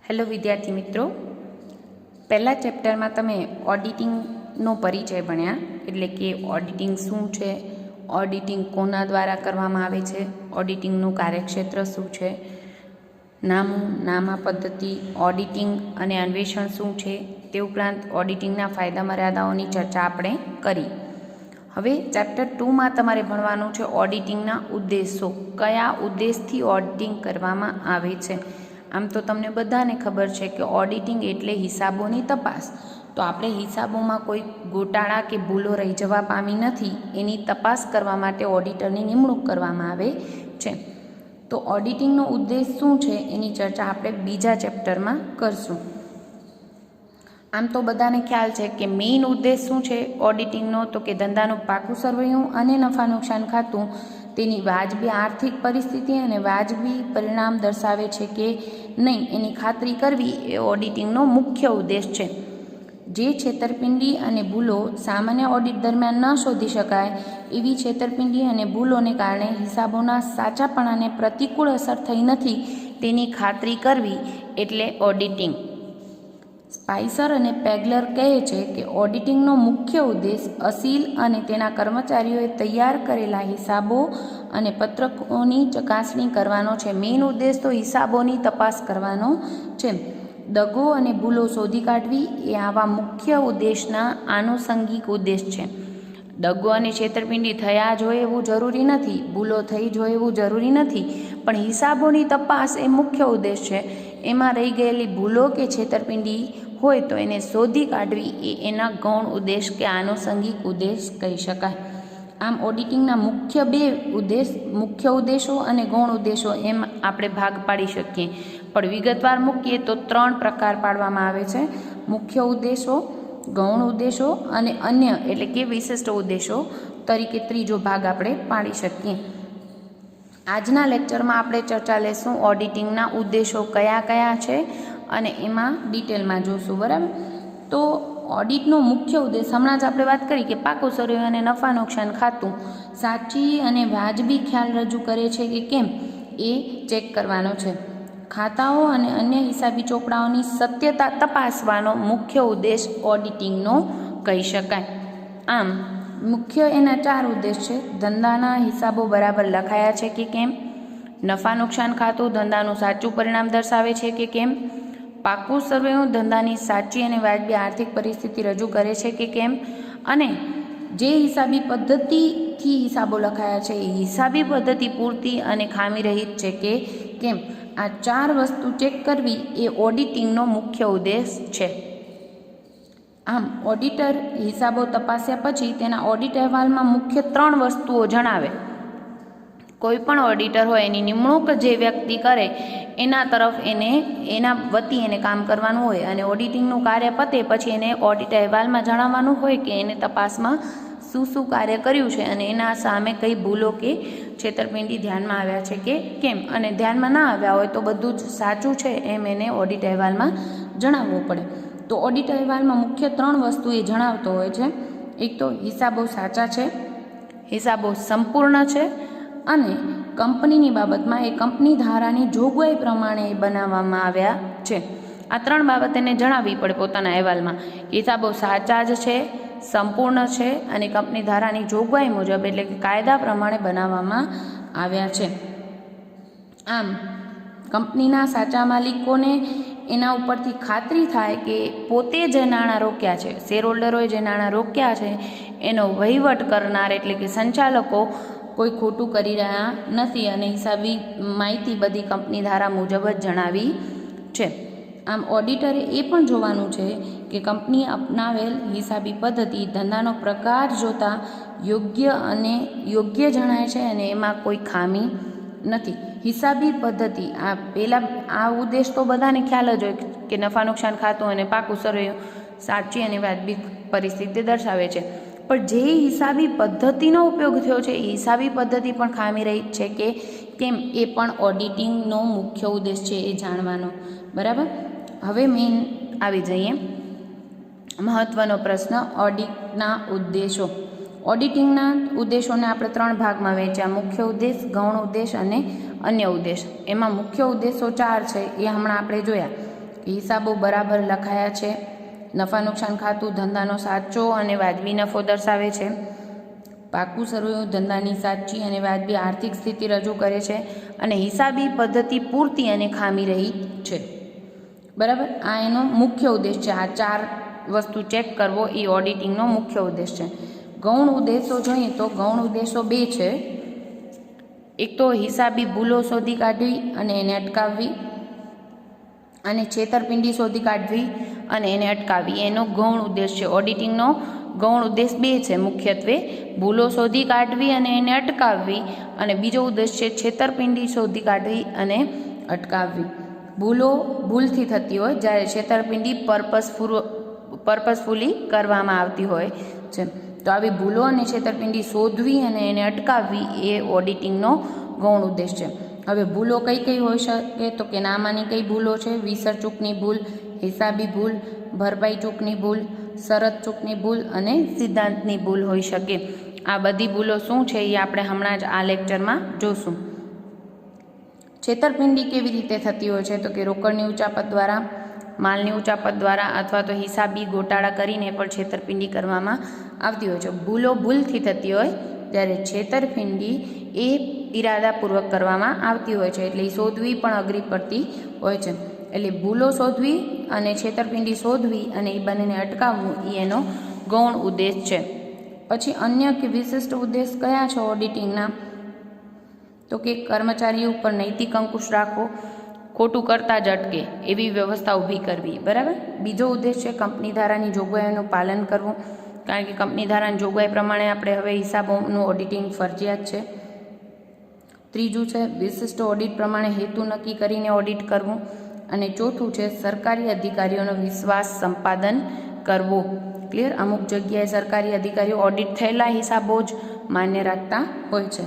Hello વિદ્યાર્થી મિત્રો, પહેલા ચેપ્ટરમાં તમે ઓડિટિંગનો પરિચય ભણ્યા, એટલે કે ઓડિટિંગ શું છે, ઓડિટિંગ કોના દ્વારા કરવામાં આવે છે, ઓડિટિંગનું કાર્યક્ષેત્ર શું છે, નામા પદ્ધતિ, ઓડિટિંગ અને અન્વેષણ શું છે, તે ઉપરાંત ઓડિટિંગના ફાયદા મર્યાદાઓની ચર્ચા આપણે કરી. હવે ચેપ્ટર 2માં તમારે ભણવાનું છે ઓડિટિંગના ઉદ્દેશો. કયા ઉદ્દેશથી ઓડિટિંગ કરવામાં આવે છે. આમ તો તમને બધાને ખબર છે કે ઓડિટિંગ એટલે હિસાબોની તપાસ. તો આપણે હિસાબોમાં કોઈ ગોટાળા કે ભૂલો રહી જવા પામી નથી, એની તપાસ કરવા માટે ઓડિટરની નિમણૂક કરવામાં આવે છે. તો ઓડિટિંગનો ઉદ્દેશ શું છે એની ચર્ચા આપણે બીજા ચેપ્ટરમાં કરશું. આમ તો બધાને ખ્યાલ છે કે મેઇન ઉદ્દેશ શું છે ઓડિટિંગનો, તો કે ધંધાનું પાકું સરવૈયું અને નફા નુકસાન ખાતું તેની વાજબી આર્થિક પરિસ્થિતિ અને વાજબી પરિણામ દર્શાવે છે કે નહીં એની ખાતરી કરવી એ ઓડિટિંગનો મુખ્ય ઉદ્દેશ છે. જે છેતરપિંડી અને ભૂલો સામાન્ય ઓડિટ દરમિયાન ન શોધી શકાય એવી છેતરપિંડી અને ભૂલોને કારણે હિસાબોના સાચાપણાને પ્રતિકૂળ અસર થઈ નથી તેની ખાતરી કરવી એટલે ઓડિટિંગ. સ્પાઇસર અને પેગલર કહે છે કે ઓડિટિંગનો મુખ્ય ઉદ્દેશ અસીલ અને તેના કર્મચારીઓએ તૈયાર કરેલા હિસાબો અને પત્રકોની ચકાસણી કરવાનો છે. મેઇન ઉદ્દેશ તો હિસાબોની તપાસ કરવાનો છે. દગો અને ભૂલો શોધી કાઢવી એ આવા મુખ્ય ઉદ્દેશના આનુષંગિક ઉદ્દેશ છે. દગો અને છેતરપિંડી થયા જ હોય એવું જરૂરી નથી, ભૂલો થઈ જ હોય એવું જરૂરી નથી, પણ હિસાબોની તપાસ એ મુખ્ય ઉદ્દેશ છે. એમાં રહી ગયેલી ભૂલો કે છેતરપિંડી હોય તો એને શોધી કાઢવી એ એના ગૌણ ઉદ્દેશ કે આનુષંગિક ઉદ્દેશ કહી શકાય. આમ ઓડિટિંગના મુખ્ય ઉદ્દેશો અને ગૌણ ઉદ્દેશો એમ આપણે ભાગ પાડી શકીએ. પણ વિગતવાર મૂકીએ તો 3 પ્રકાર પાડવામાં આવે છે: મુખ્ય ઉદ્દેશો, ગૌણ ઉદ્દેશો અને અન્ય એટલે કે વિશિષ્ટ ઉદ્દેશો તરીકે ત્રીજો ભાગ આપણે પાડી શકીએ. આજના લેક્ચરમાં આપણે ચર્ચા લેશું ઓડિટિંગના ઉદ્દેશો કયા કયા છે અને એમાં ડિટેલમાં જોશું. બરાબર, તો ઓડિટનો મુખ્ય ઉદ્દેશ હમણાં જ આપણે વાત કરી કે પાકું સરવૈયું અને નફા નુકસાન ખાતું સાચી અને વાજબી ખ્યાલ રજૂ કરે છે કે કેમ એ ચેક કરવાનો છે. ખાતાઓ અને અન્ય હિસાબી ચોપડાઓની સત્યતા તપાસવાનો મુખ્ય ઉદ્દેશ ઓડિટિંગનો કહી શકાય. આમ મુખ્ય એના 4 ઉદ્દેશ છે: ધંધાના હિસાબો બરાબર લખાયા છે કે કેમ, નફા નુકસાન ખાતું ધંધાનું સાચું પરિણામ દર્શાવે છે કે કેમ, પાકું સરવૈયું ધંધાની સાચી અને વાજબી આર્થિક પરિસ્થિતિ રજૂ કરે છે કે કેમ, અને જે હિસાબી પદ્ધતિથી હિસાબો લખાયા છે એ હિસાબી પદ્ધતિ પૂરતી અને ખામી રહિત છે કે કેમ. આ 4 વસ્તુ ચેક કરવી એ ઓડિટિંગનો મુખ્ય ઉદ્દેશ છે. આમ ઓડિટર હિસાબો તપાસ્યા પછી તેના ઓડિટ અહેવાલમાં મુખ્ય 3 વસ્તુઓ જણાવે. કોઈ પણ ઓડિટર હોય એની નિમણૂક જે વ્યક્તિ કરે એના તરફ એના વતી એને કામ કરવાનું હોય, અને ઓડિટિંગનું કાર્ય પતે પછી એને ઓડિટ અહેવાલમાં જણાવવાનું હોય કે એને તપાસમાં શું કાર્ય કર્યું છે અને એના સામે કઈ ભૂલો કે છેતરપિંડી ધ્યાનમાં આવ્યા છે કે કેમ, અને ધ્યાનમાં ના આવ્યા હોય તો બધું જ સાચું છે એમ એને ઓડિટ અહેવાલમાં જણાવવું પડે. તો ઓડિટ અહેવાલમાં મુખ્ય 3 વસ્તુ એ જણાવતો હોય છે. એક તો હિસાબો સાચા છે, હિસાબો સંપૂર્ણ છે, અને કંપનીની બાબતમાં એ કંપની ધારાની જોગવાઈ પ્રમાણે બનાવવામાં આવ્યા છે. આ 3 બાબત એને જણાવવી પડે પોતાના અહેવાલમાં. હિસાબો સાચા જ છે, સંપૂર્ણ છે અને કંપની ધારાની જોગવાઈ મુજબ એટલે કે કાયદા પ્રમાણે બનાવવામાં આવ્યા છે. આમ કંપનીના સાચા માલિકોને એના ઉપરથી ખાતરી થાય કે પોતે જે નાણાં રોક્યા છે, શેરહોલ્ડરોએ જે નાણાં રોક્યા છે એનો વહીવટ કરનાર એટલે કે સંચાલકો કોઈ ખોટું કરી રહ્યા નથી અને હિસાબી માહિતી બધી કંપની ધારા મુજબ જ જણાવી છે. આમ ઓડિટરે એ પણ જોવાનું છે કે કંપનીએ અપનાવેલ હિસાબી પદ્ધતિ ધંધાનો પ્રકાર જોતા યોગ્ય જણાય છે અને એમાં કોઈ ખામી નથી. હિસાબી પદ્ધતિ આ ઉદ્દેશ તો બધાને ખ્યાલ જ હોય કે નફા નુકસાન ખાતું અને પાકું સરવૈયું સાચી અને વાજબી પરિસ્થિતિ દર્શાવે છે. પણ જે હિસાબી પદ્ધતિનો ઉપયોગ થયો છે એ હિસાબી પદ્ધતિ પણ ખામી રહિત છે કે કેમ એ પણ ઓડિટિંગનો મુખ્ય ઉદ્દેશ છે એ જાણવાનો. બરાબર, હવે મેઇન આવી જઈએ મહત્વનો પ્રશ્ન, ઓડિટના ઉદ્દેશો. ઓડિટિંગના ઉદ્દેશોને આપણે 3 ભાગમાં વહેંચ્યા: મુખ્ય ઉદ્દેશ, ગૌણ ઉદ્દેશ અને અન્ય ઉદ્દેશ. એમાં મુખ્ય ઉદ્દેશો 4 છે એ હમણાં આપણે જોયા કે હિસાબો બરાબર લખાયા છે, નફા નુકસાન ખાતું ધંધાનો સાચો અને વાજબી નફો દર્શાવે છે, પાકું સરવૈયું ધંધાની સાચી અને વાજબી આર્થિક સ્થિતિ રજૂ કરે છે, અને હિસાબી પદ્ધતિ પૂરતી અને ખામી રહિત છે. બરાબર, આ એનો મુખ્ય ઉદ્દેશ છે. આ 4 વસ્તુ ચેક કરવો એ ઓડિટિંગનો મુખ્ય ઉદ્દેશ છે. ગૌણ ઉદ્દેશો જોઈએ તો ગૌણ ઉદ્દેશો 2 છે. એક તો હિસાબી ભૂલો શોધી કાઢવી અને એને અટકાવવી, અને છેતરપિંડી શોધી કાઢવી અને એને અટકાવવી, એનો ગૌણ ઉદ્દેશ છે. ઓડિટિંગનો ગૌણ ઉદ્દેશ 2 છે મુખ્યત્વે, ભૂલો શોધી કાઢવી અને એને અટકાવવી, અને બીજો ઉદ્દેશ છે છેતરપિંડી શોધી કાઢવી અને અટકાવવી. ભૂલો ભૂલથી થતી હોય, જ્યારે છેતરપિંડી પર્પઝફુલી કરવામાં આવતી હોય છે. તો આવી ભૂલો અને છેતરપિંડી શોધવી અને એને અટકાવવી એ ઓડિટિંગનો ગૌણ ઉદ્દેશ છે. હવે ભૂલો કઈ કઈ હોઈ શકે તો કે નામાની કઈ ભૂલો છે? વિસર ચૂકની ભૂલ, હિસાબી ભૂલ, ભરપાઈ ચૂકની ભૂલ, શરત ચૂકની ભૂલ અને સિદ્ધાંતની ભૂલ હોઈ શકે. આ બધી ભૂલો શું છે એ આપણે હમણાં જ આ લેક્ચરમાં જોશું. છેતરપિંડી કેવી રીતે થતી હોય છે તો કે રોકડની ઉચાપત દ્વારા, માલની ઉચાપત દ્વારા અથવા તો હિસાબી ગોટાળા કરીને પણ છેતરપિંડી કરવામાં આવતી હોય છે. ભૂલો ભૂલથી થતી હોય ત્યારે છેતરપિંડી એ ઇરાદાપૂર્વક કરવામાં આવતી હોય છે, એટલે એ શોધવી પણ અઘરી પડતી હોય છે. એટલે ભૂલો શોધવી અને છેતરપિંડી શોધવી અને એ બંનેને અટકાવવું એ એનો ગૌણ ઉદ્દેશ છે. પછી અન્ય કે વિશિષ્ટ ઉદ્દેશ કયા છે ઓડિટિંગના તો કે કર્મચારીઓ ઉપર નૈતિક અંકુશ રાખવો, ખોટું કરતા જ અટકે એવી વ્યવસ્થા ઊભી કરવી. બરાબર. બીજો ઉદ્દેશ છે કંપની ધારાની જોગવાઈઓનું પાલન કરવું, કારણ કે કંપની ધારાની જોગવાઈ પ્રમાણે આપણે હવે હિસાબોનું ઓડિટિંગ ફરજિયાત છે. ત્રીજું છે વિશિષ્ટ ઓડિટ પ્રમાણે હેતુ નક્કી કરીને ઓડિટ કરવું, અને ચોથું છે સરકારી અધિકારીઓનો વિશ્વાસ સંપાદન કરવો. ક્લિયર. અમુક જગ્યાએ સરકારી અધિકારીઓ ઓડિટ થયેલા હિસાબો જ માન્ય રાખતા હોય છે.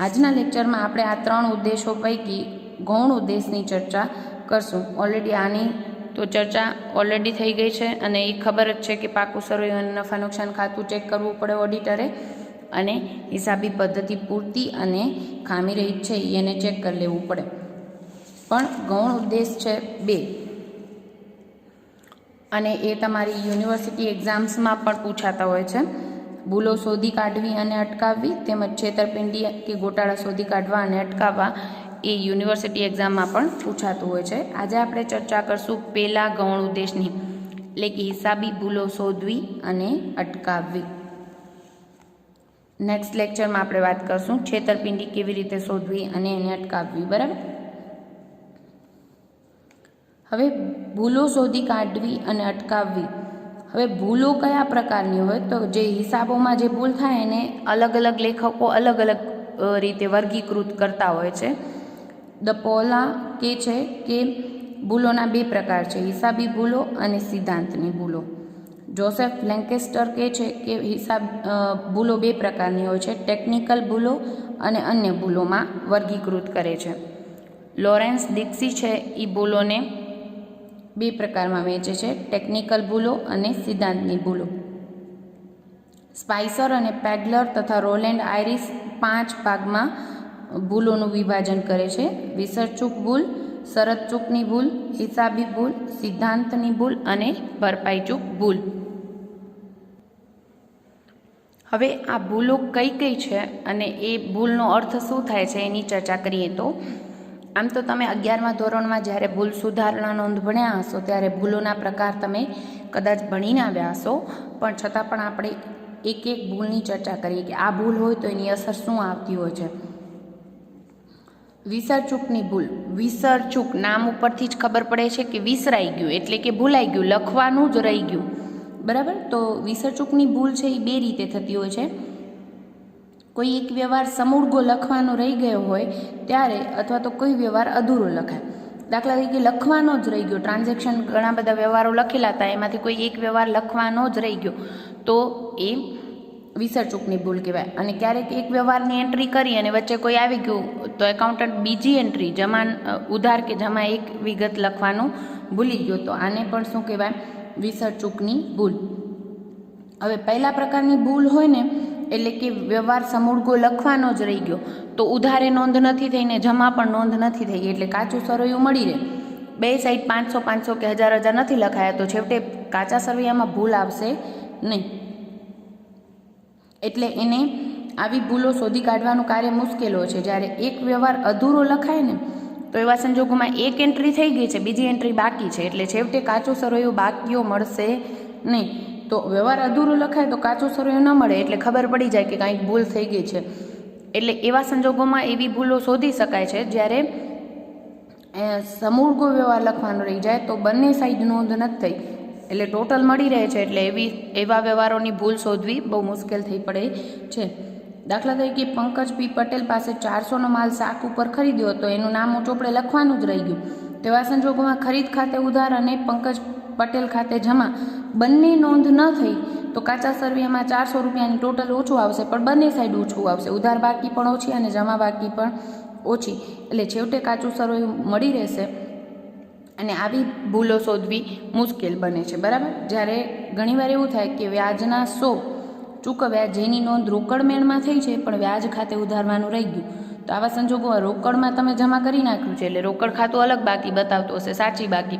આજના લેક્ચરમાં આપણે આ 3 ઉદ્દેશો પૈકી ગૌણ ઉદ્દેશની ચર્ચા કરશું. ઓલરેડી આની તો ચર્ચા ઓલરેડી થઈ ગઈ છે, અને એ ખબર જ છે કે પાકું સરવૈયું અને નફા નુકસાન ખાતું ચેક કરવું પડે ઓડિટરે, અને હિસાબી પદ્ધતિ પૂરતી અને ખામી રહિત છે એને ચેક કરી લેવું પડે. પણ ગૌણ ઉદ્દેશ છે 2, અને એ તમારી યુનિવર્સિટી એક્ઝામ્સમાં પણ પૂછાતા હોય છે. ભૂલો શોધી કાઢવી અને અટકાવવી તેમજ છેતરપિંડી કે ગોટાળા શોધી કાઢવા અને અટકાવવા એ યુનિવર્સિટી એક્ઝામમાં પણ પૂછાતું હોય છે. આજે આપણે ચર્ચા કરશું પહેલા ગૌણ ઉદ્દેશની, એટલે કે હિસાબી ભૂલો શોધવી અને અટકાવવી. નેક્સ્ટ લેક્ચરમાં આપણે વાત કરશું છેતરપિંડી કેવી રીતે શોધવી અને એને અટકાવવી. બરાબર. હવે ભૂલો શોધી કાઢવી અને અટકાવવી. હવે ભૂલો કયા પ્રકારની હોય તો જે હિસાબોમાં જે ભૂલ થાય એને અલગ અલગ લેખકો અલગ અલગ રીતે વર્ગીકૃત કરતા હોય છે. ધ પોલા કે છે કે ભૂલોના 2 પ્રકાર છે, હિસાબી ભૂલો અને સિદ્ધાંતની ભૂલો. જોસેફ લેન્કેસ્ટર કહે છે કે ભૂલો 2 પ્રકારની હોય છે, ટેકનિકલ ભૂલો અને અન્ય ભૂલોમાં વર્ગીકૃત કરે છે. લોરેન્સ દીક્ષી છે એ ભૂલોને 2 પ્રકારમાં વહેંચે છે, ટેકનિકલ ભૂલો અને સિદ્ધાંતની ભૂલો. સ્પાઇસર અને પેડલર તથા રોલેન્ડ આઇરિસ 5 ભાગમાં ભૂલોનું વિભાજન કરે છે. વિસરચૂક ભૂલ, શરત ચૂકની ભૂલ, હિસાબી ભૂલ, સિદ્ધાંતની ભૂલ અને ભરપાઈ ચૂક ભૂલ. હવે આ ભૂલો કઈ કઈ છે અને એ ભૂલનો અર્થ શું થાય છે એની ચર્ચા કરીએ તો આમ તો તમે 11મા ધોરણમાં જ્યારે ભૂલ સુધારણા નોંધ ભણ્યા હશો ત્યારે ભૂલોના પ્રકાર તમે કદાચ ભણીને આવ્યા હશો, પણ છતાં પણ આપણે એક એક ભૂલની ચર્ચા કરીએ કે આ ભૂલ હોય તો એની અસર શું આવતી હોય છે. વિસરચૂકની ભૂલ. વિસરચૂક નામ ઉપરથી જ ખબર પડે છે કે વિસરાઈ ગયું એટલે કે ભૂલાઈ ગયું, લખવાનું જ રહી ગયું. બરાબર. તો વિસરચૂકની ભૂલ છે એ 2 રીતે થતી હોય છે. કોઈ એક વ્યવહાર સમૂળગો લખવાનો રહી ગયો હોય ત્યારે, અથવા તો કોઈ વ્યવહાર અધૂરો લખાય. દાખલા તરીકે લખવાનો જ રહી ગયો, ટ્રાન્ઝેક્શન ઘણા બધા વ્યવહારો લખેલા હતા, એમાંથી કોઈ એક વ્યવહાર લખવાનો જ રહી ગયો તો એ વિસરચૂકની ભૂલ કહેવાય. અને ક્યારેક એક વ્યવહારની એન્ટ્રી કરી અને વચ્ચે કોઈ આવી ગયું તો એકાઉન્ટન્ટ બીજી એન્ટ્રી ઉધાર કે જમા એક વિગત લખવાનું ભૂલી ગયો, તો આને પણ શું કહેવાય? વિસરચૂકની ભૂલ. હવે પહેલા પ્રકારની ભૂલ હોય ને એટલે કે વ્યવહાર સમૂળગો લખવાનો જ રહી ગયો તો ઉધારે નોંધ નથી થઈ ને જમા પણ નોંધ નથી થઈ, એટલે કાચું સરવૈયું મળી રહે. બે સાઈડ 500 500 કે 1000 નથી લખાયા તો છેવટે કાચા સરવૈયામાં ભૂલ આવશે નહીં. એટલે એને આવી ભૂલો શોધી કાઢવાનું કાર્ય મુશ્કેલ હોય છે. જ્યારે એક વ્યવહાર અધૂરો લખાય ને તો એવા સંજોગોમાં એક એન્ટ્રી થઈ ગઈ છે, બીજી એન્ટ્રી બાકી છે, એટલે છેવટે કાચો સરવૈયો બાકીઓ મળશે નહીં. તો વ્યવહાર અધૂરો લખાય તો કાચો સરવૈયો ન મળે એટલે ખબર પડી જાય કે કાંઈક ભૂલ થઈ ગઈ છે. એટલે એવા સંજોગોમાં એવી ભૂલો શોધી શકાય છે જ્યારે સમૂળગો વ્યવહાર લખવાનો રહી જાય તો બંને સાઈડ નોંધ નથી થઈ એટલે ટોટલ મળી રહે છે. એટલે એવા વ્યવહારોની ભૂલ શોધવી બહુ મુશ્કેલ થઈ પડે છે. દાખલા તરીકે પંકજ પી પટેલ પાસે 400નો માલ શાક ઉપર ખરીદ્યો તો એનું નામ ચોપડે લખવાનું જ રહી ગયું. તેવા સંજોગોમાં ખરીદ ખાતે ઉધાર અને પંકજ પટેલ ખાતે જમા બંને નોંધ ન થઈ તો કાચા સરવૈયામાં 400 રૂપિયાની ટોટલ ઓછું આવશે, પણ બંને સાઈડ ઓછું આવશે. ઉધાર બાકી પણ ઓછી અને જમા બાકી પણ ઓછી. એટલે છેવટે કાચું સરવૈયું મળી રહેશે અને આવી ભૂલો શોધવી મુશ્કેલ બને છે. બરાબર. જ્યારે ઘણીવાર એવું થાય કે વ્યાજના 100 ચૂકવ્યા જેની નોંધ રોકડ મેળમાં થઈ છે પણ વ્યાજ ખાતે ઉધારવાનું રહી ગયું. તો આવા સંજોગોમાં રોકડમાં તમે જમા કરી નાખ્યું છે એટલે રોકડ ખાતું અલગ બાકી બતાવતું હશે, સાચી બાકી,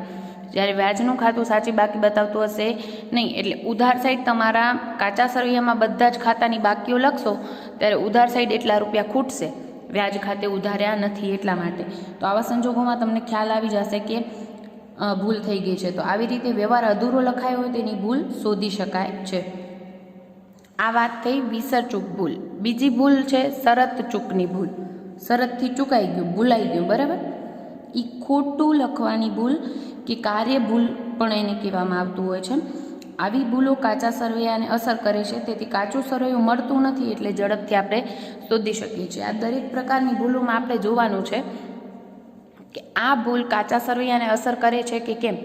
જ્યારે વ્યાજનું ખાતું સાચી બાકી બતાવતું હશે નહીં. એટલે ઉધાર સાઈડ તમારા કાચા સરવૈયામાં બધા જ ખાતાની બાકીઓ લખશો ત્યારે ઉધાર સાઈડ એટલા રૂપિયા ખૂટશે, વ્યાજ ખાતે ઉધાર્યા નથી એટલા માટે. તો આવા સંજોગોમાં તમને ખ્યાલ આવી જશે કે ભૂલ થઈ ગઈ છે. તો આવી રીતે વ્યવહાર અધૂરો લખાયો હોય તેની ભૂલ શોધી શકાય છે. આ વાત થઈ વિસર ચૂક ભૂલ. બીજી ભૂલ છે શરત ચૂકની ભૂલ. શરતથી ચૂકાઈ ગયું, ભૂલાઈ ગયું. બરાબર. એ ખોટું લખવાની ભૂલ કે કાર્ય ભૂલ પણ એને કહેવામાં આવતું હોય છે. આવી ભૂલો કાચા સરવૈયાને અસર કરે છે, તેથી કાચું સરવૈયું મળતું નથી એટલે ઝડપથી આપણે શોધી શકીએ છીએ. આ દરેક પ્રકારની ભૂલોમાં આપણે જોવાનું છે કે આ ભૂલ કાચા સરવૈયાને અસર કરે છે કે કેમ.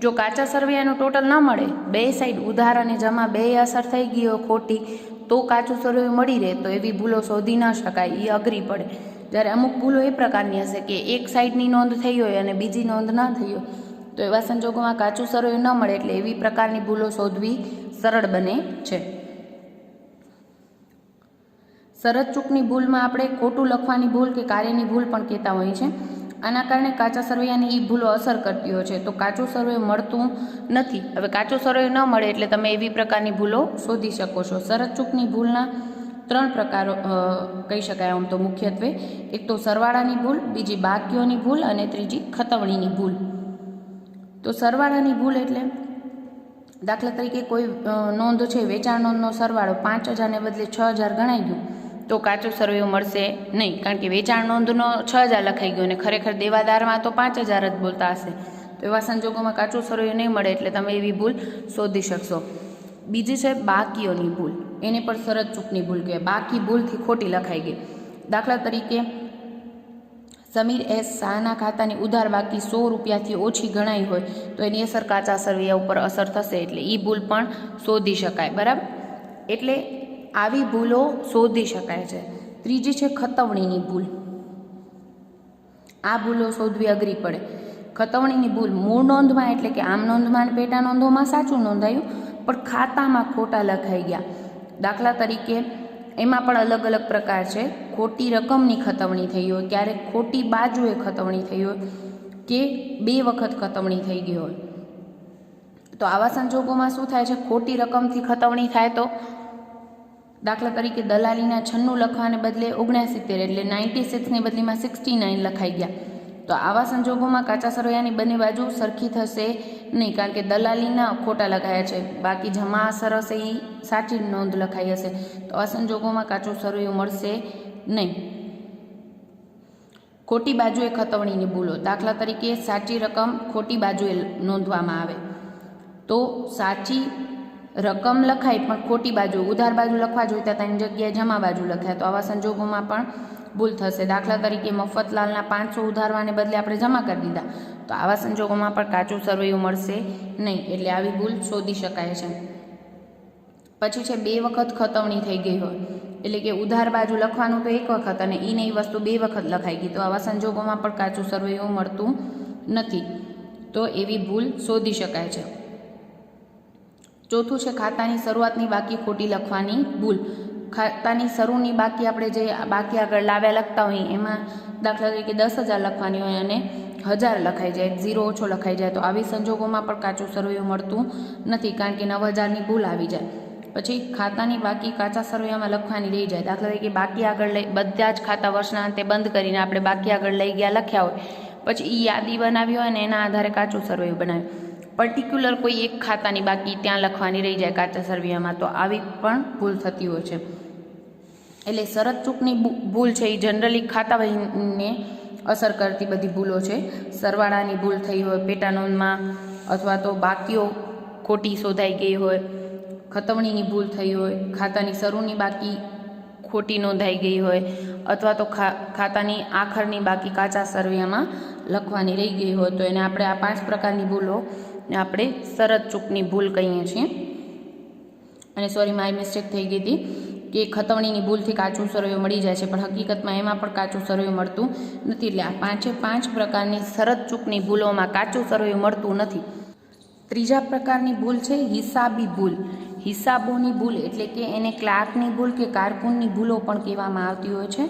જો કાચા સરવૈયાનું ટોટલ ન મળે, બે સાઈડ ઉધાર અને જમા બે અસર થઈ ગઈ હોય ખોટી, તો કાચું સરવૈયું મળી રહે તો એવી ભૂલો શોધી ન શકાય, એ અઘરી પડે. જ્યારે અમુક ભૂલો એ પ્રકારની હશે કે એક સાઈડની નોંધ થઈ હોય અને બીજી નોંધ ન થઈ હોય તો એવા સંજોગોમાં કાચું સરવૈયું ન મળે એટલે એવી પ્રકારની ભૂલો શોધવી સરળ બને છે. શરત ચૂકની ભૂલમાં આપણે ખોટું લખવાની ભૂલ કે કાર્યની ભૂલ પણ કહેતા હોઈએ છીએ. આના કારણે કાચા સરવૈયાની એ ભૂલો અસર કરતી હોય છે. તો કાચું સરવૈયું મળતું નથી. હવે કાચું સરવૈયું ન મળે એટલે તમે એવી પ્રકારની ભૂલો શોધી શકો છો. શરત ચૂકની ભૂલના 3 પ્રકારો કહી શકાય આમ તો મુખ્યત્વે. એક તો સરવાળાની ભૂલ, બીજી બાકીઓની ભૂલ અને ત્રીજી ખતવણીની ભૂલ. તો સરવાળાની ભૂલ એટલે દાખલા તરીકે કોઈ નોંધ છે, વેચાણ નોંધનો સરવાળો 5000 ને બદલે 6000 ગણાઈ ગયું તો કાચું સરવૈયું મળશે નહીં, કારણ કે વેચાણ નોંધનો 6000 લખાઈ ગયો અને ખરેખર દેવાદારમાં તો 5000 જ બોલતા હશે. તો એવા સંજોગોમાં કાચું સરવૈયું નહીં મળે એટલે તમે એવી ભૂલ શોધી શકશો. બીજી છે બાકીઓની ભૂલ. એને પણ શરત ચૂકની ભૂલ કહેવાય. બાકી ભૂલથી ખોટી લખાઈ ગઈ. દાખલા તરીકે સમીર એસ શાહના ખાતાની ઉધાર બાકી 100 રૂપિયાથી ઓછી ગણાઈ હોય તો એની અસર કાચા સરવૈયા ઉપર અસર થશે, એટલે એ ભૂલ પણ શોધી શકાય. બરાબર. એટલે આવી ભૂલો શોધી શકાય છે. ત્રીજી છે ખતવણીની ભૂલ. આ ભૂલો શોધવી અઘરી પડે. ખતવણીની ભૂલ મૂળ નોંધમાં એટલે કે આમ નોંધમાં અને પેટા નોંધોમાં સાચું નોંધાયું પણ ખાતામાં ખોટા લખાઈ ગયા. દાખલા તરીકે એમાં પણ અલગ અલગ પ્રકાર છે. ખોટી રકમની ખતવણી થઈ હોય, ક્યારેક ખોટી બાજુએ ખતવણી થઈ હોય કે 2 વખત ખતવણી થઈ ગઈ હોય. તો આવા સંજોગોમાં શું થાય છે, ખોટી રકમથી ખતવણી થાય તો દાખલા તરીકે દલાલીના 96 લખવાને બદલે 69 એટલે 96ની બદલીમાં 69 લખાઈ ગયા. તો આવા સંજોગોમાં કાચા સરવૈયાની બંને બાજુ સરખી થશે નહીં, કારણ કે દલાલીના ખોટા લખાયા છે, બાકી જમા અસર હશે એ સાચી નોંધ લખાઈ હશે. તો આ સંજોગોમાં કાચું સરવૈયું મળશે નહીં. ખોટી બાજુએ ખતવણીની ભૂલો. દાખલા તરીકે સાચી રકમ ખોટી બાજુએ નોંધવામાં આવે તો સાચી રકમ લખાય પણ ખોટી બાજુ, ઉધાર બાજુ લખવા જોઈતા તેની જગ્યાએ જમા બાજુ લખાય. તો આવા સંજોગોમાં પણ ભૂલ થશે. દાખલા તરીકે મફતલાલના 500 ઉધારવાને બદલે આપણે જમા કરી દીધા તો આવા સંજોગોમાં પણ કાચું સરવૈયું મળશે નહીં, એટલે આવી ભૂલ શોધી શકાય છે. પછી છે 2 વખત ખતવણી થઈ ગઈ હોય, એટલે કે ઉધાર બાજુ લખવાનું તો 1 વખત અને એ નહીં વસ્તુ 2 વખત લખાઈ ગઈ, તો આવા સંજોગોમાં પણ કાચું સરવૈયું મળતું નથી. તો એવી ભૂલ શોધી શકાય છે. ચોથું છે ખાતાની શરૂઆતની બાકી ખોટી લખવાની ભૂલ. ખાતાની શરૂની બાકી આપણે જે બાકી આગળ લાવ્યા લખતા હોઈએ એમાં દાખલા તરીકે 10,000 લખવાની હોય અને 1000 લખાઈ જાય, 0 ઓછો લખાઈ જાય, તો આવી સંજોગોમાં પણ કાચું સરવૈયું મળતું નથી, કારણ કે 9000ની ભૂલ આવી જાય. પછી ખાતાની બાકી કાચા સરવૈયામાં લખવાની રહી જાય. દાખલા તરીકે બાકી આગળ લઈ, બધા જ ખાતા વર્ષના અંતે બંધ કરીને આપણે બાકી આગળ લઈ ગયા લખ્યા હોય, પછી એ યાદી બનાવી હોય ને એના આધારે કાચું સરવૈયું બનાવ્યું. પર્ટિક્યુલર કોઈ એક ખાતાની બાકી ત્યાં લખવાની રહી જાય કાચા સરવૈયામાં, તો આવી પણ ભૂલ થતી હોય છે. એટલે શરત ચૂકની ભૂલ છે એ જનરલી ખાતા વહીને અસર કરતી બધી ભૂલો છે. સરવાળાની ભૂલ થઈ હોય પેટા નોંધમાં, અથવા તો બાકીઓ ખોટી શોધાઈ ગઈ હોય, ખતવણીની ભૂલ થઈ હોય, ખાતાની શરૂની બાકી ખોટી નોંધાઈ ગઈ હોય, અથવા તો ખાતાની આખરની બાકી કાચા સરવૈયામાં લખવાની રહી ગઈ હોય, તો એને આપણે આ 5 પ્રકારની ભૂલો ને આપણે શરત ચૂકની ભૂલ કહીએ છીએ. અને સોરી, મારી મિસ્ટેક થઈ ગઈ હતી કે ખતવણીની ભૂલથી કાચું સરવૈયું મળી જાય છે, પણ હકીકતમાં એમાં પણ કાચું સરવૈયું મળતું નથી. એટલે આ 5 પ્રકારની શરત ચૂકની ભૂલોમાં કાચું સરવૈયું મળતું નથી. ત્રીજા પ્રકારની ભૂલ છે હિસાબી ભૂલ. હિસાબોની ભૂલ એટલે કે એને ક્લાર્કની ભૂલ કે કારકુનની ભૂલો પણ કહેવામાં આવતી હોય છે.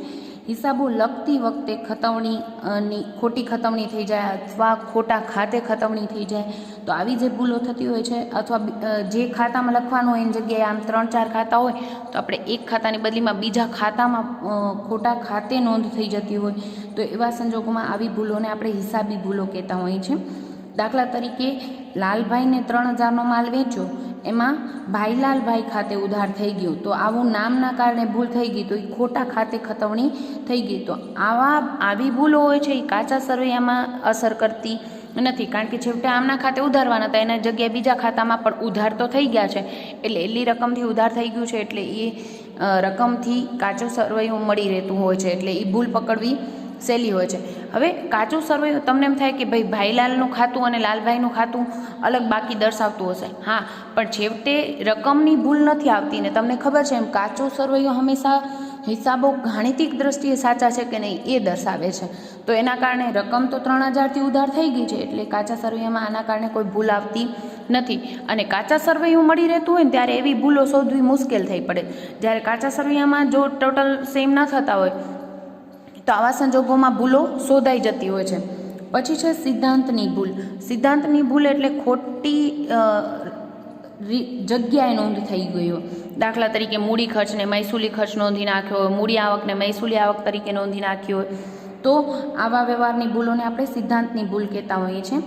હિસાબો લખતી વખતે ખતવણીની ખોટી ખતવણી થઈ જાય, અથવા ખોટા ખાતે ખતવણી થઈ જાય, તો આવી જે ભૂલો થતી હોય છે, અથવા જે ખાતામાં લખવાનું હોય એની જગ્યાએ આમ 3-4 ખાતા હોય તો આપણે એક ખાતાની બદલીમાં બીજા ખાતામાં ખોટા ખાતે નોંધ થઈ જતી હોય, તો એવા સંજોગોમાં આવી ભૂલોને આપણે હિસાબી ભૂલો કહેતા હોઈએ છીએ. દાખલા તરીકે લાલભાઈને 3000નો માલ વેચ્યો, એમાં ભાઈલાલભાઈ ખાતે ઉધાર થઈ ગયું, તો આવું નામના કારણે ભૂલ થઈ ગઈ, તો એ ખોટા ખાતે ખતવણી થઈ ગઈ. તો આવી ભૂલો હોય છે એ કાચા સરવૈયામાં અસર કરતી નથી, કારણ કે છેવટે આમના ખાતે ઉધારવાના હતા, એના જગ્યાએ બીજા ખાતામાં પણ ઉધાર તો થઈ ગયા છે, એટલે એટલી રકમથી ઉધાર થઈ ગયું છે, એટલે એ રકમથી કાચું સરવૈયું મળી રહેતું હોય છે, એટલે એ ભૂલ પકડવી સહેલી હોય છે. હવે કાચું સરવૈયું તમને એમ થાય કે ભાઈ ભાઈલાલનું ખાતું અને લાલભાઈનું ખાતું અલગ બાકી દર્શાવતું હશે, હા, પણ છેવટે રકમની ભૂલ નથી આવતી ને તમને ખબર છે એમ કાચું સરવૈયું હંમેશા હિસાબો ગાણિતિક દ્રષ્ટિએ સાચા છે કે નહીં એ દર્શાવે છે. તો એના કારણે રકમ તો 3000થી ઉધાર થઈ ગઈ છે, એટલે કાચા સરવૈયામાં આના કારણે કોઈ ભૂલ આવતી નથી. અને કાચા સરવૈયું મળી રહેતું હોય ને ત્યારે એવી ભૂલો શોધવી મુશ્કેલ થઈ પડે. જ્યારે કાચા સરવૈયામાં જો ટોટલ સેમ ન થતા હોય તો આવા સંજોગોમાં ભૂલો શોધાઈ જતી હોય છે. પછી છે સિદ્ધાંતની ભૂલ. સિદ્ધાંતની ભૂલ એટલે ખોટી જગ્યાએ નોંધ થઈ ગઈ હોય. દાખલા તરીકે મૂડી ખર્ચને મહેસૂલી ખર્ચ નોંધી નાખ્યો હોય, મૂડી આવકને મહેસૂલી આવક તરીકે નોંધી નાખી હોય, તો આવા વ્યવહારની ભૂલોને આપણે સિદ્ધાંતની ભૂલ કહેતા હોઈએ છીએ.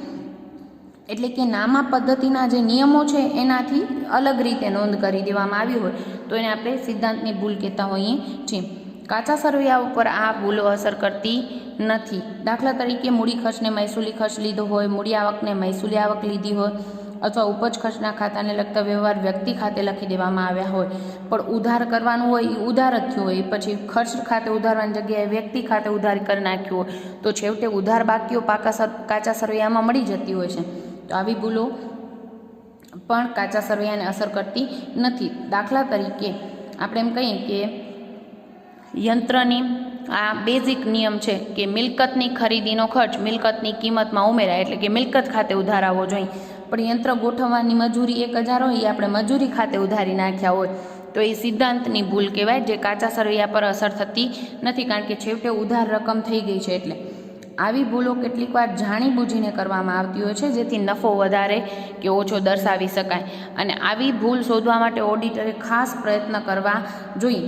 એટલે કે નામા પદ્ધતિના જે નિયમો છે એનાથી અલગ રીતે નોંધ કરી દેવામાં આવી હોય તો એને આપણે સિદ્ધાંતની ભૂલ કહેતા હોઈએ છીએ. કાચા સરવૈયા ઉપર આ ભૂલો અસર કરતી નથી. દાખલા તરીકે મૂડી ખર્ચને મહેસૂલી ખર્ચ લીધો હોય, મૂડી આવકને મહેસૂલી આવક લીધી હોય, અથવા ઉપજ ખર્ચના ખાતાને લગતા વ્યવહાર વ્યક્તિ ખાતે લખી દેવામાં આવ્યા હોય, પણ ઉધાર કરવાનું હોય એ ઉધાર જ થયું હોય, પછી ખર્ચ ખાતે ઉધારવાની જગ્યાએ વ્યક્તિ ખાતે ઉધાર કરી નાખ્યું હોય, તો છેવટે ઉધાર બાકીઓ કાચા સરવૈયામાં મળી જતી હોય છે. તો આવી ભૂલો પણ કાચા સરવૈયાને અસર કરતી નથી. દાખલા તરીકે આપણે એમ કહીએ કે યંત્રની આ બેઝિક નિયમ છે કે મિલકતની ખરીદીનો ખર્ચ મિલકતની કિંમતમાં ઉમેરાય, એટલે કે મિલકત ખાતે ઉધાર આવવો જોઈએ, પણ યંત્ર ગોઠવવાની મજૂરી 1000 હોય એ આપણે મજૂરી ખાતે ઉધારી નાખ્યા હોય, તો એ સિદ્ધાંતની ભૂલ કહેવાય, જે કાચા સરવૈયા પર અસર થતી નથી, કારણ કે છેવટે ઉધાર રકમ થઈ ગઈ છે. એટલે આવી ભૂલો કેટલીક વાર જાણીબૂજીને કરવામાં આવતી હોય છે, જેથી નફો વધારે કે ઓછો દર્શાવી શકાય, અને આવી ભૂલ શોધવા માટે ઓડિટરે ખાસ પ્રયત્ન કરવા જોઈએ.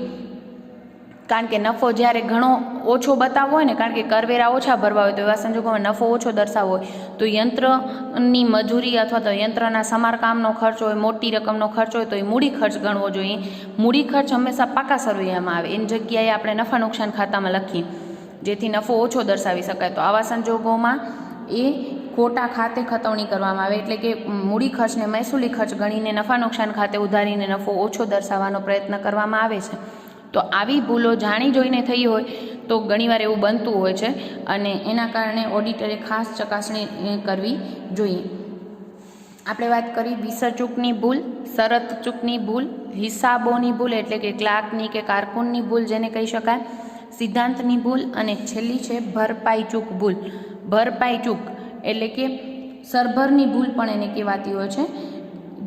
કારણ કે નફો જ્યારે ઘણો ઓછો બતાવવો હોય ને, કારણ કે કરવેરા ઓછા ભરવા હોય, તો એવા સંજોગોમાં નફો ઓછો દર્શાવવો હોય તો યંત્રની મજૂરી અથવા તો યંત્રના સમારકામનો ખર્ચ હોય, મોટી રકમનો ખર્ચ હોય, તો એ મૂડી ખર્ચ ગણવો જોઈએ. મૂડી ખર્ચ હંમેશા પાકા સરવૈયામાં આવે, એની જગ્યાએ આપણે નફા નુકસાન ખાતામાં લખીએ, જેથી નફો ઓછો દર્શાવી શકાય. તો આવા સંજોગોમાં એ ખોટા ખાતે ખતવણી કરવામાં આવે, એટલે કે મૂડી ખર્ચને મહેસૂલી ખર્ચ ગણીને નફા નુકસાન ખાતે ઉધારીને નફો ઓછો દર્શાવવાનો પ્રયત્ન કરવામાં આવે છે. તો આવી ભૂલો જાણી જોઈને થઈ હોય તો ઘણીવાર એવું બનતું હોય છે, અને એના કારણે ઓડિટરે ખાસ ચકાસણી કરવી જોઈએ. આપણે વાત કરી વિષય ચૂકની ભૂલ, શરત ચૂકની ભૂલ, હિસાબોની ભૂલ એટલે કે ક્લાર્કની કે કારકુનની ભૂલ જેને કહી શકાય, સિદ્ધાંતની ભૂલ, અને છેલ્લી છે ભરપાઈ ચૂક ભૂલ. ભરપાઈ ચૂક એટલે કે સરભરની ભૂલ પણ એને કહેવાતી હોય છે,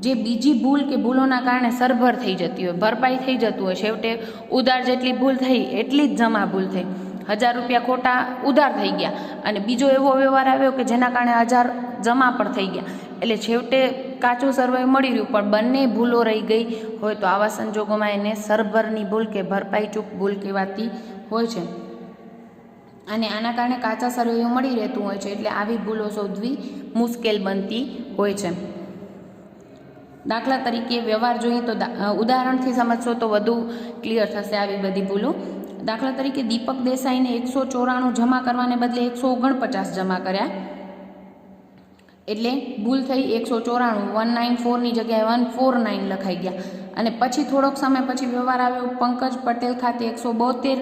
જે બીજી ભૂલ કે ભૂલોના કારણે સરભર થઈ જતી હોય, ભરપાઈ થઈ જતું હોય, છેવટે ઉધાર જેટલી ભૂલ થઈ એટલી જ જમા ભૂલ થઈ. 1000 રૂપિયા ખોટા ઉધાર થઈ ગયા અને બીજો એવો વ્યવહાર આવ્યો કે જેના કારણે 1000 જમા પણ થઈ ગયા, એટલે છેવટે કાચું સરવૈયું મળી રહ્યું પણ બંને ભૂલો રહી ગઈ હોય તો આવા સંજોગોમાં એને સરભરની ભૂલ કે ભરપાઈ ચૂક ભૂલ કહેવાતી હોય છે અને આના કારણે કાચા સરવૈયું મળી રહેતું હોય છે, એટલે આવી ભૂલો શોધવી મુશ્કેલ બનતી હોય છે. દાખલા તરીકે વ્યવહાર જોઈએ તો ઉદાહરણથી સમજશો તો વધુ ક્લિયર થશે આવી બધી ભૂલો. દાખલા તરીકે દીપક દેસાઈને 194 જમા કરવાને બદલે 149 જમા કર્યા, એટલે ભૂલ થઈ 194, 194ની જગ્યાએ 149 લખાઈ ગયા અને પછી થોડોક સમય પછી વ્યવહાર આવ્યો પંકજ પટેલ ખાતે 172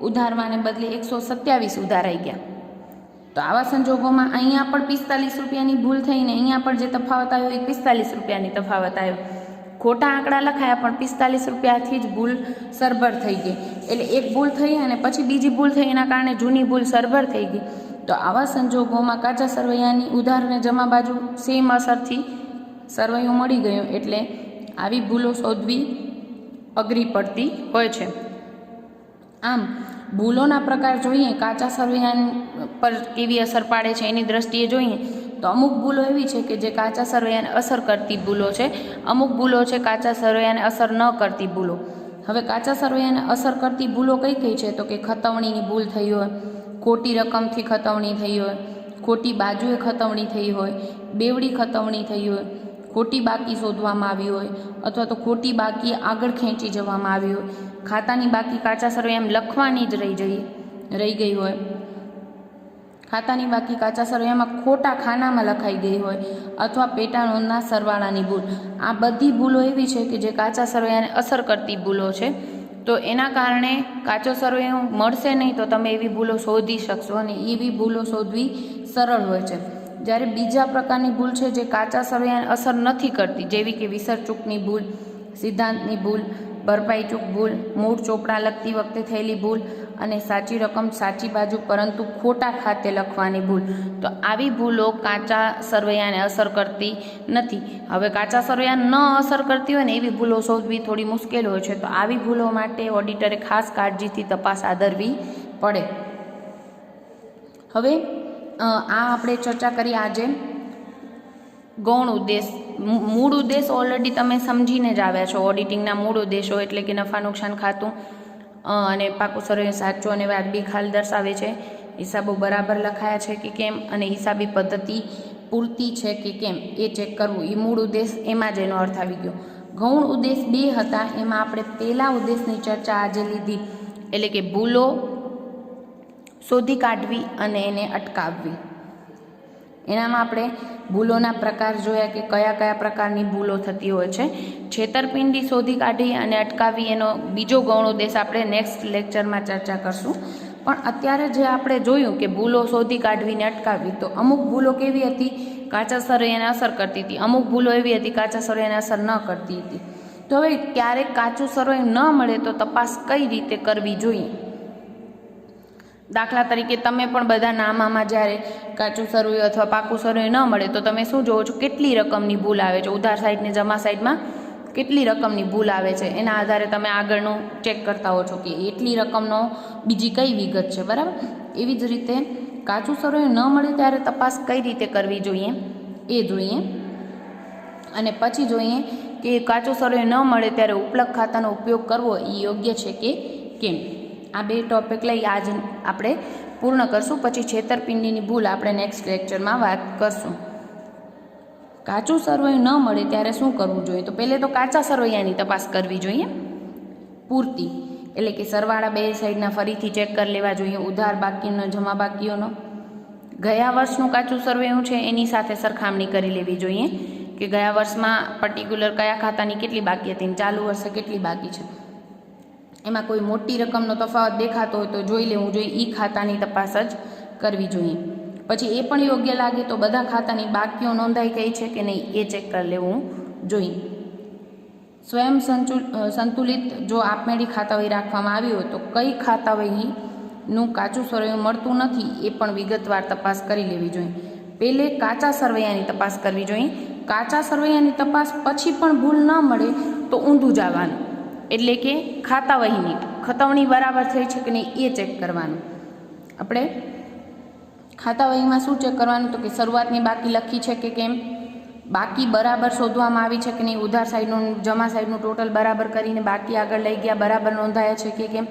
ઉધારવાને બદલે 127 ઉધારાઈ ગયા. તો આવા સંજોગોમાં અહીંયા પણ 45 રૂપિયાની ભૂલ થઈને અહીંયા પણ જે તફાવત આવ્યો એ 45 રૂપિયાની તફાવત આવ્યો. ખોટા આંકડા લખાયા પણ 45 રૂપિયાથી જ ભૂલ સરભર થઈ ગઈ, એટલે એક ભૂલ થઈ અને પછી બીજી ભૂલ થઈ, એના કારણે જૂની ભૂલ સરભર થઈ ગઈ. તો આવા સંજોગોમાં કાચા સરવૈયાની ઉધારને જમા બાજુ સેમ અસરથી સરવૈયું મળી ગયું, એટલે આવી ભૂલો શોધવી અઘરી પડતી હોય છે. આમ ભૂલોના પ્રકાર જોઈએ, કાચા સરવૈયા પર કેવી અસર પાડે છે એની દ્રષ્ટિએ જોઈએ તો અમુક ભૂલો એવી છે કે જે કાચા સરવૈયાને અસર કરતી ભૂલો છે, અમુક ભૂલો છે કાચા સરવૈયાને અસર ન કરતી ભૂલો. હવે કાચા સરવૈયાને અસર કરતી ભૂલો કઈ કઈ છે તો કે ખતવણીની ભૂલ થઈ હોય, ખોટી રકમથી ખતવણી થઈ હોય, ખોટી બાજુએ ખતવણી થઈ હોય, બેવડી ખતવણી થઈ હોય, ખોટી બાકી શોધવામાં આવી હોય અથવા તો ખોટી બાકી આગળ ખેંચી જવામાં આવી હોય, ખાતાની બાકી કાચા સરવૈયામાં લખવાની જ રહી ગઈ હોય, ખાતાની બાકી કાચા સરવૈયામાં ખોટા ખાનામાં લખાઈ ગઈ હોય અથવા પેટા નોંધના સરવાળાની ભૂલ. આ બધી ભૂલો એવી છે કે જે કાચા સરવૈયાને અસર કરતી ભૂલો છે. તો એના કારણે કાચો સરવૈયું મળશે નહીં તો તમે એવી ભૂલો શોધી શકશો અને એવી ભૂલો શોધવી સરળ હોય છે. જ્યારે બીજા પ્રકારની ભૂલ છે જે કાચા સરવૈયાને અસર નથી કરતી, જેવી કે વિસર ચૂકની ભૂલ, સિદ્ધાંતની ભૂલ, ભરપાઈ ચૂક ભૂલ, મૂળ ચોપડા લખતી વખતે થયેલી ભૂલ અને સાચી રકમ સાચી બાજુ પરંતુ ખોટા ખાતે લખવાની ભૂલ. તો આવી ભૂલો કાચા સરવૈયાને અસર કરતી નથી. હવે કાચા સરવૈયાને ન અસર કરતી હોય ને એવી ભૂલો શોધવી થોડી મુશ્કેલ હોય છે. તો આવી ભૂલો માટે ઓડિટરે ખાસ કાળજીથી તપાસ આદરવી પડે. હવે આ આપણે ચર્ચા કરી આજે ગૌણ ઉદ્દેશ. મૂળ ઉદ્દેશ ઓલરેડી તમે સમજીને જ આવ્યા છો. ઓડિટિંગના મૂળ ઉદ્દેશો એટલે કે નફા નુકસાન ખાતું અને પાકું સરવૈયું સાચું અને વાજબી ખાલ દર્શાવે છે, હિસાબો બરાબર લખાયા છે કે કેમ અને હિસાબી પદ્ધતિ પૂરતી છે કે કેમ એ ચેક કરવું. એ મૂળ ઉદ્દેશ, એમાં જ એનો અર્થ આવી ગયો. ગૌણ ઉદ્દેશ 2 હતા, એમાં આપણે પહેલા ઉદ્દેશની ચર્ચા આજે લીધી, એટલે કે ભૂલો શોધી કાઢવી અને એને અટકાવવી. એનામાં આપણે ભૂલોના પ્રકાર જોયા કે કયા કયા પ્રકારની ભૂલો થતી હોય છે. છેતરપિંડી શોધી કાઢી અને અટકાવવી એનો બીજો ગૌણ ઉદ્દેશ આપણે નેક્સ્ટ લેક્ચરમાં ચર્ચા કરશું. પણ અત્યારે જે આપણે જોયું કે ભૂલો શોધી કાઢવીને અટકાવવી, તો અમુક ભૂલો કેવી હતી કાચા સરવૈયાને અસર કરતી હતી, અમુક ભૂલો એવી હતી કાચા સરવૈયાને અસર ન કરતી હતી. તો હવે ક્યારેક કાચું સરવૈયું ન મળે તો તપાસ કઈ રીતે કરવી જોઈએ. દાખલા તરીકે તમે પણ બધા નામામાં જ્યારે કાચું સરવૈયું અથવા પાકું સરવૈયું ન મળે તો તમે શું જોવો છો, કેટલી રકમની ભૂલ આવે છે, ઉધાર સાઈડ ને જમા સાઈડમાં કેટલી રકમની ભૂલ આવે છે, એના આધારે તમે આગળનું ચેક કરતા હો છો કે એટલી રકમનો બીજી કઈ વિગત છે, બરાબર. એવી જ રીતે કાચું સરવૈયું ન મળે ત્યારે તપાસ કઈ રીતે કરવી જોઈએ એ જોઈએ અને પછી જોઈએ કે કાચું સરવૈયું ન મળે ત્યારે ઉપલબ્ધ ખાતાનો ઉપયોગ કરવો એ યોગ્ય છે કે કેમ. આ 2 ટોપિક લઈ આજ આપણે પૂર્ણ કરશું. પછી છેતરપિંડીની ભૂલ આપણે નેક્સ્ટ લેક્ચરમાં વાત કરશું. કાચું સરવૈયું ન મળે ત્યારે શું કરવું જોઈએ, તો પહેલે તો કાચા સરવૈયાની તપાસ કરવી જોઈએ પૂરતી, એટલે કે સરવાળા 2 સાઈડના ફરીથી ચેક કરી લેવા જોઈએ, ઉધાર બાકીનો જમા બાકીઓનો. ગયા વર્ષનું કાચું સરવૈયું છે એની સાથે સરખામણી કરી લેવી જોઈએ કે ગયા વર્ષમાં પર્ટિક્યુલર કયા ખાતાની કેટલી બાકી હતી, ચાલુ વર્ષે કેટલી બાકી છે. એમાં કોઈ મોટી રકમનો તફાવત દેખાતો હોય તો જોઈ લેવું જોઈએ, એ ખાતાની તપાસ જ કરવી જોઈએ. પછી એ પણ યોગ્ય લાગે તો બધા ખાતાની બાકીઓ નોંધાઈ ગઈ છે કે નહીં એ ચેક કરી લેવું જોઈએ. સ્વયં સંતુલિત જો આપમેળી ખાતાવહી રાખવામાં આવી હોય તો કઈ ખાતાવહીનું કાચું સરવૈયું મળતું નથી એ પણ વિગતવાર તપાસ કરી લેવી જોઈએ. પહેલે કાચા સરવૈયાની તપાસ કરવી જોઈએ. કાચા સરવૈયાની તપાસ પછી પણ ભૂલ ન મળે તો ઊંધું જવાનું, એટલે કે ખાતાવહીની ખતવણી બરાબર થઈ છે કે નહીં એ ચેક કરવાનું. આપણે ખાતા વહીમાં શું ચેક કરવાનું તો કે શરૂઆતની બાકી લખી છે કે કેમ, બાકી બરાબર શોધવામાં આવી છે કે નહીં, ઉધાર સાઈડનું જમા સાઈડનું ટોટલ બરાબર કરીને બાકી આગળ લઈ ગયા બરાબર નોંધાયા છે કે કેમ,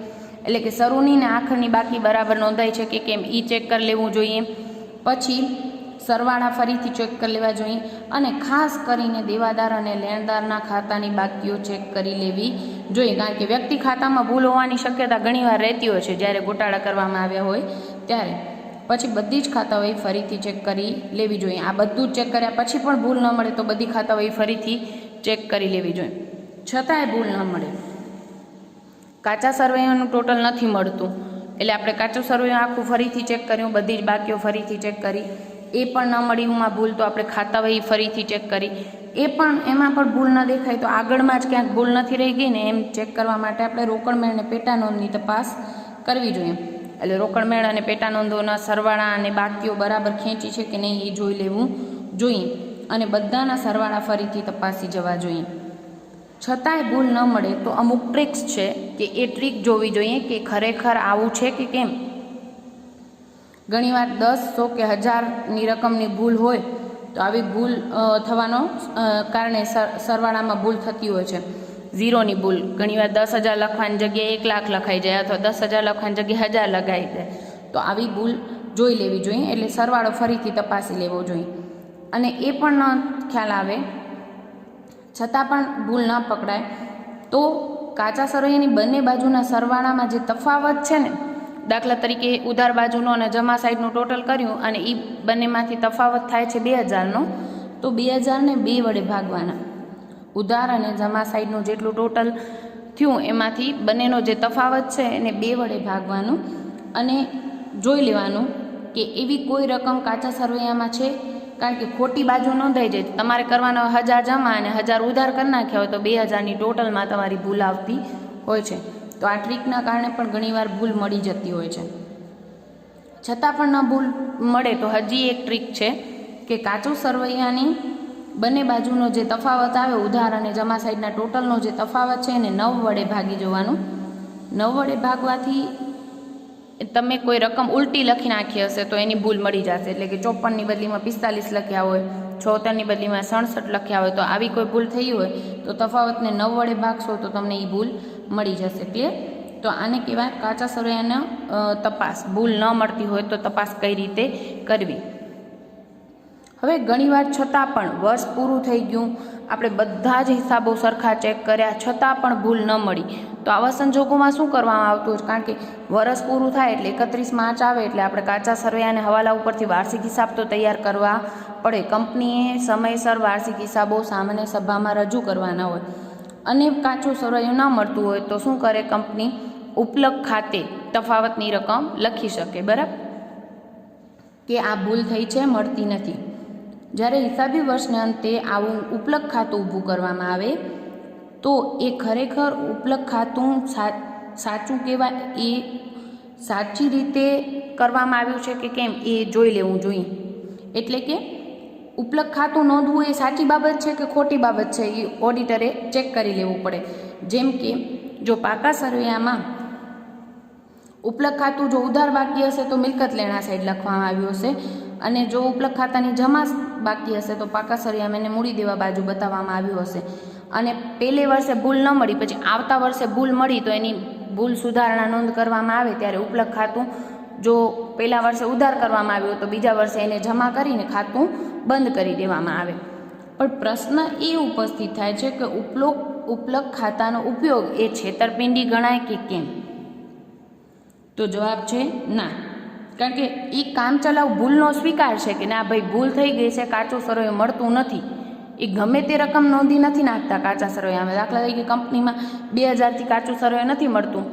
એટલે કે શરૂની ને આખરની બાકી બરાબર નોંધાય છે કે કેમ એ ચેક કરી લેવું જોઈએ. પછી સરવાળા ફરીથી ચેક કરી લેવા જોઈએ અને ખાસ કરીને દેવાદાર અને લેણદારના ખાતાની બાકીઓ ચેક કરી લેવી જોઈએ, કારણ કે વ્યક્તિ ખાતામાં ભૂલ હોવાની શક્યતા ઘણીવાર રહેતી હોય છે જ્યારે ગોટાળા કરવામાં આવ્યા હોય ત્યારે. પછી બધી જ ખાતાવહી ફરીથી ચેક કરી લેવી જોઈએ. આ બધું જ ચેક કર્યા પછી પણ ભૂલ ન મળે તો બધી ખાતાવહી ફરીથી ચેક કરી લેવી જોઈએ. છતાંય ભૂલ ન મળે, કાચા સરવૈયાનું ટોટલ નથી મળતું એટલે આપણે કાચું સરવૈયું આખું ફરીથી ચેક કર્યું, બધી જ બાકીઓ ફરીથી ચેક કરી, એ પણ ન મળી માં ભૂલ તો આપણે ખાતાવહી ફરીથી ચેક કરી, એ પણ એમાં પણ ભૂલ ન દેખાય તો આગળમાં જ ક્યાંક ભૂલ નથી રહી ગઈ ને એમ ચેક કરવા માટે આપણે રોકડ મેળ અને પેટા નોંધની તપાસ કરવી જોઈએ. એટલે રોકડ મેળ અને પેટા નોંધોના સરવાળા અને બાકીઓ બરાબર ખેંચી છે કે નહીં એ જોઈ લેવું જોઈએ અને બધાના સરવાળા ફરીથી તપાસી જવા જોઈએ. છતાંય ભૂલ ન મળે તો અમુક ટ્રિક્સ છે કે એ ટ્રીક જોવી જોઈએ કે ખરેખર આવું છે કે કેમ. ઘણીવાર 10, 100 કે 1000ની રકમની ભૂલ હોય તો આવી ભૂલ થવાનો કારણે સરવાળામાં ભૂલ થતી હોય છે. ઝીરોની ભૂલ ઘણીવાર 10,000 લખવાની જગ્યાએ 1 લાખ લખાઈ જાય અથવા 10,000 લખવાની જગ્યાએ 1000 લખાઈ જાય, તો આવી ભૂલ જોઈ લેવી જોઈએ. એટલે સરવાળો ફરીથી તપાસી લેવો જોઈએ અને એ પણ ન ખ્યાલ આવે છતાં પણ ભૂલ ન પકડાય તો કાચા સરવૈયાની બંને બાજુના સરવાળામાં જે તફાવત છે ને, દાખલા તરીકે ઉધાર બાજુનો અને જમા સાઈડનું ટોટલ કર્યું અને એ બંનેમાંથી તફાવત થાય છે 2000નો, તો 2000ને 2 વડે ભાગવાના. ઉધાર અને જમા સાઈડનું જેટલું ટોટલ થયું એમાંથી બંનેનો જે તફાવત છે એને 2 વડે ભાગવાનું અને જોઈ લેવાનું કે એવી કોઈ રકમ કાચા સરવૈયામાં છે, કારણ કે ખોટી બાજુ નોંધાઈ જાય. તમારે કરવાનો 1000 જમા અને 1000 ઉધાર કરી નાખ્યા હોય તો 2000ની ટોટલમાં તમારી ભૂલ આવતી હોય છે. તો આ ટ્રીકના કારણે પણ ઘણીવાર ભૂલ મળી જતી હોય છે. છતાં પણ ન ભૂલ મળે તો હજી એક ટ્રીક છે કે કાચું સરવૈયાની બંને બાજુનો જે તફાવત આવે ઉધાર અને જમા સાઈડના ટોટલનો જે તફાવત છે એને 9 વડે ભાગી જવાનું. 9 વડે ભાગવાથી તમે કોઈ રકમ ઉલટી લખી નાખી હશે તો એની ભૂલ મળી જશે. એટલે કે 54ની બદલીમાં 45 લખ્યા હોય, 76ની બદલીમાં 67 લખ્યા હોય, તો આવી કોઈ ભૂલ થઈ હોય તો તફાવતને 9 વડે ભાગશો તો તમને એ ભૂલ મળી જશે. ક્લિયર? તો આને કહેવાય કાચા સરવૈયાનો તપાસ. ભૂલ ન મળતી હોય તો તપાસ કઈ રીતે કરવી. હવે ઘણીવાર છતાં પણ વર્ષ પૂરું થઈ ગયું, આપણે બધા જ હિસાબો સરખા ચેક કર્યા છતાં પણ ભૂલ ન મળી, તો આવા સંજોગોમાં શું કરવામાં આવતું હોય? કારણ કે વર્ષ પૂરું થાય એટલે 31 માર્ચ આવે એટલે આપણે કાચા સરવૈયાને હવાલા ઉપરથી વાર્ષિક હિસાબ તો તૈયાર કરવા પડે. કંપનીએ સમયસર વાર્ષિક હિસાબો સામાન્ય સભામાં રજૂ કરવાના હોય અને કાચું સરવૈયું ન મળતું હોય તો શું કરે કંપની? ઉપલક ખાતે તફાવતની રકમ લખી શકે. બરાબર, કે આ ભૂલ થઈ છે, મળતી નથી. જ્યારે હિસાબી વર્ષને અંતે આવું ઉપલક ખાતું ઊભું કરવામાં આવે તો એ ખરેખર ઉપલક ખાતું સાચું કહેવાય, એ સાચી રીતે કરવામાં આવ્યું છે કે કેમ એ જોઈ લેવું જોઈએ. એટલે કે ઉપલક ખાતું નોંધવું એ સાચી બાબત છે કે ખોટી બાબત છે એ ઓડિટરે ચેક કરી લેવું પડે. જેમ કે જો પાકા સરવૈયામાં ઉપલક ખાતું જો ઉધાર બાકી હશે તો મિલકત લેણા સાઈડ લખવામાં આવ્યું હશે અને જો ઉપલક ખાતાની જમા બાકી હશે તો પાકા સરવૈયામાં એને મૂડી દેવા બાજુ બતાવવામાં આવ્યું હશે. અને પહેલે વર્ષે ભૂલ ન મળી, પછી આવતા વર્ષે ભૂલ મળી તો એની ભૂલ સુધારણા નોંધ કરવામાં આવે ત્યારે ઉપલક ખાતું જો પહેલા વર્ષે ઉધાર કરવામાં આવ્યું તો બીજા વર્ષે એને જમા કરીને ખાતું બંધ કરી દેવામાં આવે. પણ પ્રશ્ન એ ઉપસ્થિત થાય છે કે ઉપલક ખાતાનો ઉપયોગ એ છેતરપિંડી ગણાય કે કેમ? તો જવાબ છે ના. કારણ કે એ કામચલાઉ ભૂલનો સ્વીકાર છે કે ના ભાઈ ભૂલ થઈ ગઈ છે, કાચું સરવૈયું મળતું નથી. એ ગમે તે રકમ નોંધી નથી નાખતા કાચા સરવૈયામાં. દાખલા તરીકે કંપનીમાં 2000થી કાચું સરવૈયું નથી મળતું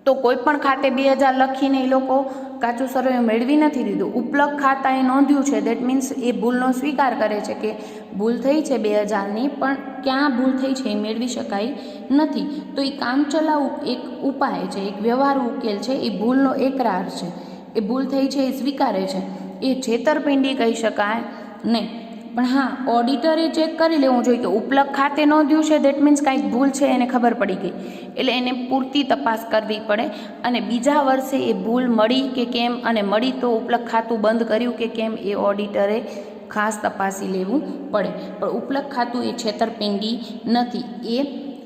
તો કોઈ પણ ખાતે 2000 લખીને એ લોકો કાચું સરવૈયું મેળવી નથી દીધું. ઉપલક ખાતાએ નોંધ્યું છે, દેટ મીન્સ એ ભૂલનો સ્વીકાર કરે છે કે ભૂલ થઈ છે 2000ની, પણ ક્યાં ભૂલ થઈ છે એ મેળવી શકાય નથી. તો એ કામચલાઉ એક ઉપાય છે, એક વ્યવહારુ ઉકેલ છે, એ ભૂલનો એકરાર છે, એ ભૂલ થઈ છે એ સ્વીકારે છે, એ છેતરપિંડી કહી શકાય નહીં. પણ હા ઓડિટરે ચેક કરી લેવું જોઈએ કે ઉપલક ખાતે નોંધ્યું છે, દેટ મીન્સ કાંઈક ભૂલ છે એને ખબર પડી ગઈ, એટલે એને પૂરતી તપાસ કરવી પડે અને બીજા વર્ષે એ ભૂલ મળી કે કેમ, અને મળી તો ઉપલક ખાતું બંધ કર્યું કે કેમ એ ઓડિટરે ખાસ તપાસી લેવું પડે. પણ ઉપલક ખાતું એ છેતરપિંડી નથી, એ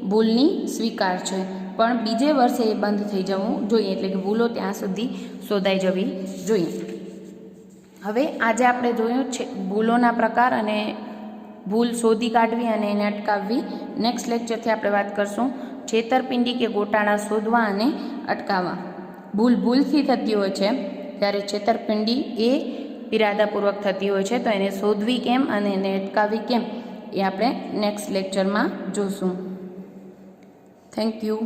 ભૂલની સ્વીકાર છે, પણ બીજે વર્ષે એ બંધ થઈ જવું જોઈએ, એટલે કે ભૂલો ત્યાં સુધી શોધાઈ જવી જોઈએ. હવે આજે આપણે જોયું છે ભૂલોના પ્રકાર અને ભૂલ શોધી કાઢવી અને એને અટકાવવી. નેક્સ્ટ લેક્ચરથી આપણે વાત કરશું છેતરપિંડી કે ગોટાળા શોધવા અને અટકાવવા. ભૂલથી થતી હોય છે ત્યારે છેતરપિંડી એ ઇરાદાપૂર્વક થતી હોય છે, તો એને શોધવી કેમ અને એને અટકાવવી કેમ એ આપણે નેક્સ્ટ લેક્ચરમાં જોશું. Thank you.